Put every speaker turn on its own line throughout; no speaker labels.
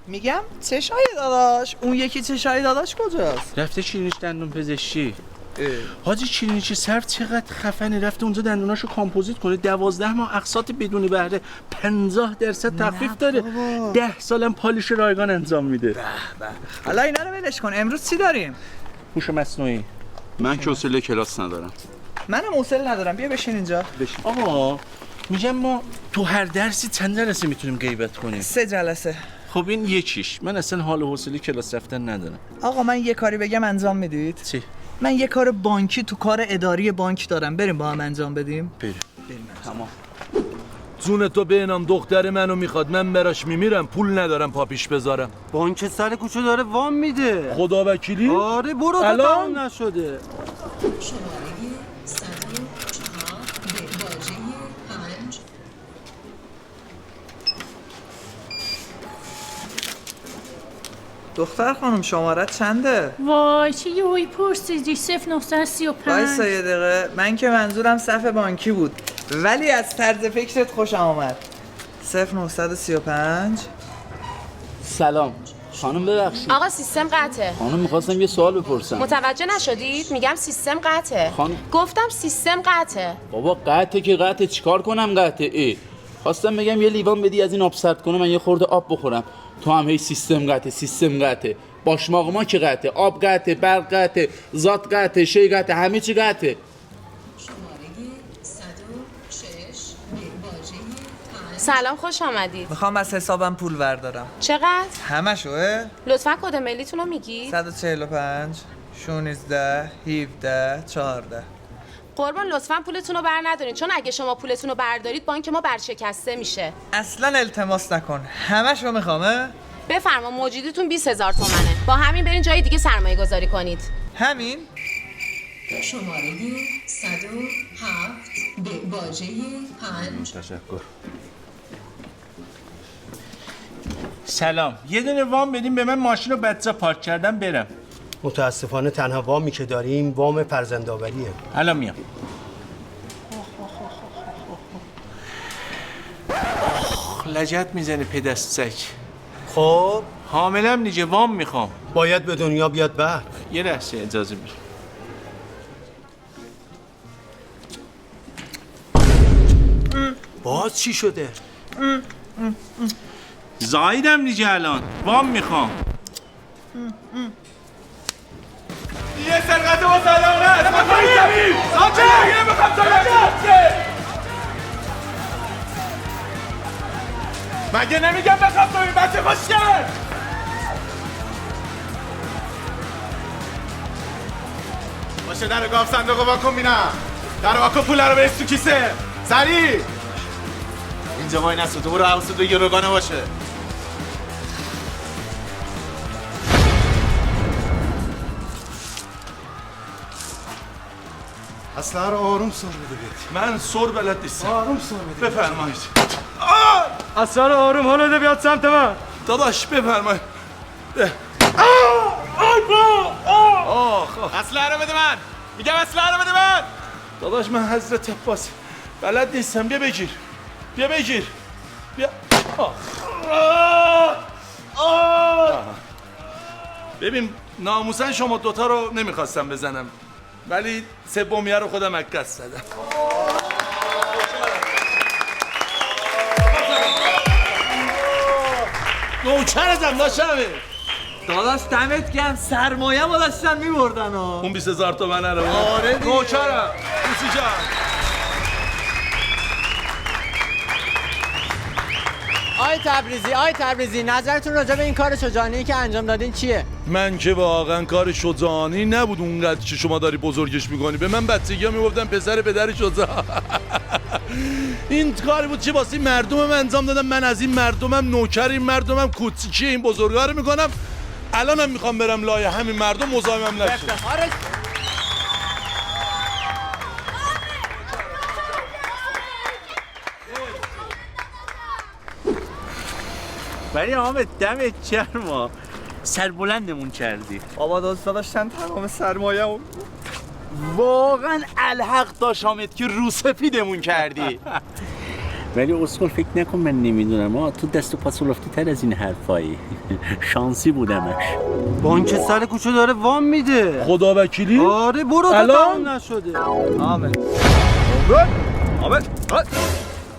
میگم چشای داداش، اون یکی چشای داداش کجاست؟
رفته چینیش دندون پزشکی. حاجی چینیچی صرف چقدر خفنی، رفته اونجا دندوناشو کامپوزیت کنه، 12 ماه اقساط بدون بهره، 50% تخفیف داره، 10 سالم پالیش رایگان انجام میده.
به حالا اینا رو ولش کن، امروز چی داریم؟
هوش مصنوعی.
من که حوصله کلاس ندارم.
منم حوصله ندارم، بیا بشین اینجا.
آقا میگم ما تو هر درسی چند جلسه میتونیم غیبت کنیم؟
3 جلسه.
خب این یکیش. من اصلا حال و حوصله کلاس رفتن ندارم.
آقا من یه کاری بگم انجام میدید؟
چی؟
من یه کار بانکی تو کار اداری بانک دارم، بریم با هم انجام بدیم؟
بریم. تمام.
جون تو بینم دختر منو میخواد، من براش میمیرم، پول ندارم پا پیش بذارم.
بانک سر کوچه داره وام میده.
خدا وکیلی؟
آره برو تا
الان؟
تمام نشده.
شماره 104 به واژه 5.
دختر خانم شمارت چنده؟
وای چه یهویی پرسیدی؟ 0935.
وایسا یه دقیقه، من که منظورم صف بانکی بود، ولی از طرز فکرت خوشم آمد. 0935.
سلام خانم، ببخشید
آقا سیستم قطعه.
خانم میخواستم یه سوال بپرسم.
متوجه نشدید؟ میگم سیستم قطعه.
خانم
گفتم سیستم قطعه.
بابا قطعه که قطعه، چیکار کنم قطعه؟ خواستم بگم یه لیوان بدی از این آب سرد کنه، من یه خورده آب بخورم. تو هم هی سیستم قطعه سیستم قطعه. باشماق ما که قطعه، آب قطعه، برق قطعه، ذات قطعه، شی قطعه، همه چی قطعه.
شماره 106 به واژه 5.
سلام خوش آمدید.
میخوام از حسابم پول بردارم.
چقدر؟
همشوه؟
لطفا کد ملیتون رو میگی؟
145 16 17 14.
قربان لطفا پولتون رو بر ندارین، چون اگه شما پولتون رو بردارید بانک ما برشکسته میشه.
اصلا التماس نکن، همشو میخوامه؟
بفرما موجودیتون 20000 تومنه. با همین برین جای دیگه سرمایه گذاری کنید.
همین؟
شماره 107 به واژه 5.
تشکر. سلام، یه دونه وام بدیم به من، ماشین رو بچه پارک کردم برم.
متاسفانه تنها وامی که داریم وام فرزندآوریه.
الان میام. لجت میزنه پدستک.
خب
حاملم نیجه، وام میخوام.
باید به دنیا بیاد بعد.
یه لحظه اجازه بده.
باز چی شده؟
زایدم نیجه الان، وام میخوام.
یه سرقت با سلامت! یه میخوام سلامت! مگه نمیگم بخواب تو این بچه خوشگل! باشه در گاف صندوق واکن بینم، در واکن پول رو بریز تو کیسه سریع. اینجا وای نسو، تو برو حواست تو گروگانه باشه. اصلا رو آروم سر بده بیاد. من سر بلد نیستم. آروم سر بده. بفرمایید.
اصلا آروم حالا ده بیاد سمت من.
داداش بفرمایید. اسلحه رو بده من. میگم اسلحه رو بده من. داداش من حضرت عباس بلد نیستم. بیا بگیر. بیا بگیر. بیا. ببین ناموسن شما دوتا رو نمیخواستم بزنم، ولی سومیه رو خودم عکس زدم. نوکرتم داشتمه.
داداش دمت گرم، سرمایه ما داشتن میبردن ها.
اون 20000 تومنه رو.
آره دیگه.
نوکرم. دوستی جان.
آی تبریزی نظرتون راجع به این کار شجاعانه‌ای که انجام دادین چیه؟
من که واقعا کار شجاعانه‌ای نبود اونقدر که شما داری بزرگش میکنی. به من بچگی‌ها میگفتن پسر پدر شجاع. این کاری بود که واسه مردمم انجام دادم. من از این مردمم، نوکر این مردمم، کوچیکی این بزرگا رو میکنم. الانم میخوام برم لای همین مردم مزاحمم نشه.
ولی حامد دمت گرم، سربلندمون کردی.
بابا دوستا داشتن تمام سرمایه
واقعا الحق داشت حامد که رو سپیدمون کردی. ولی اصول فکر نکن من نمیدونم تو دست و پاس افتاده تر از این حرفایی. شانسی بودمش.
بانک سر کوچه داره وام میده.
خدا وکیلی؟
آره برو تا
الان؟
تمام نشده.
آمد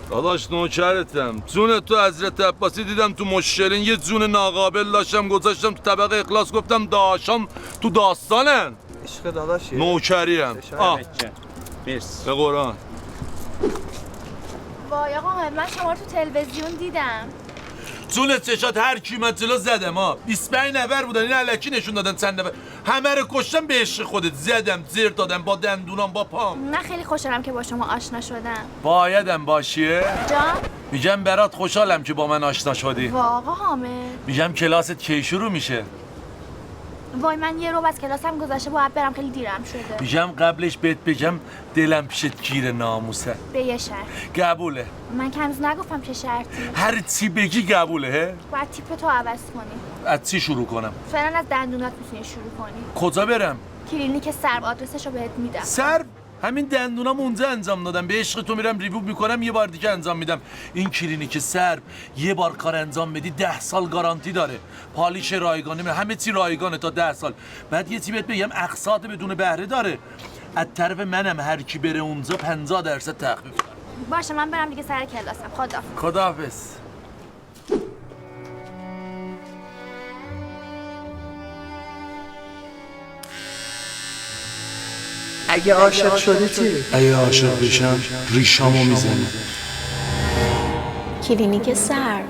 داداش نوکرتم. جون تو حضرت عباسی دیدم تو مشکلین یه جون ناقابل داشتم گذاشتم تو طبق اخلاص گفتم داشام تو داستانن.
عشق داداشی.
نوکریم.
مرسی.
به قرآن.
وای آقا من شما رو تو تلویزیون دیدم.
جون چشات هر کی من جلو زدم ها. 25 نفر بودن این الکی نشون دادن چند نفر. همه رو کشتم به عشق خودت. زدم زیر دادم با دندونام با پام.
نه خیلی خوشحالم که با شما آشنا شدم.
بایدم باشیه؟
جان؟
میگم برات خوشحالم که با من آشنا شدی.
وای آقا حامد.
میگم کلاست کی شروع میشه؟
وای من یه رو از کلاسم گذشته باید برم خیلی دیرم شده.
میگم قبلش بهت بگم دلم پیشت گیر ناموسه.
به یه شرط.
قبوله.
من که هنوز نگفتم چه شرطی.
هر چی بگی قبوله.
باید تیپ تو عوض کنی.
از چی شروع کنم؟
فعلا از دندونات میتونی شروع کنی.
کجا برم؟
کلینیک سرو آدرسش رو بهت میدم.
سر همین دندونام اونجا انجام دادم. به عشق تو میرم ریویو میکنم یه بار دیگه انجام میدم. این کلینیک سرو یه بار کار انجام بدی 10 سال گارانتی داره. پالیش رایگانی همه چی رایگانه تا 10 سال. بعد یه چی بهت بگم اقساط بدون بهره داره. از طرف منم هر کی بره اونجا 50% تخفیف.
باشه من برم دیگه سر کلاسم.
خداحافظ.
اگه عاشق شدی چی؟
اگه عاشق بشم ریشامو میزنم.
کلینیک سرو.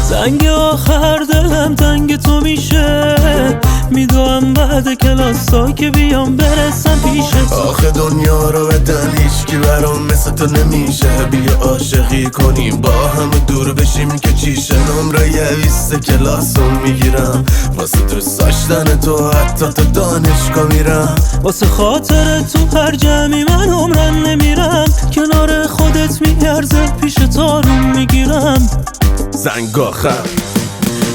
زنگ آخر دلم تنگ تو میشه، میدونم بعد کلاسا که بیام برسم پیشت.
آخه دنیا رو بدن هیچکی برام مثل تو نمیشه. بیا عاشقی کنیم با هم دور بشیم که چیشه. نمره 20 کلاسو میگیرم واسه دوست داشتن تو حتی تو دانشگاه میرم.
واسه خاطر تو هر جمعی من عمرن نمیرم. کنار خودت میارزه پیش تارون میگیرم.
زنگ آخر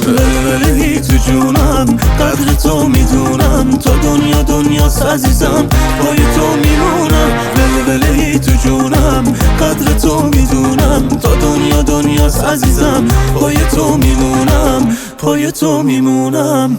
ولی تو جونم قدر تو میدونم. تا دنیا عزیزم پای تو میمونم. ولی تو جونم قدر تو میدونم. تا دنیا عزیزم پای تو میمونم. پای تو میمونم.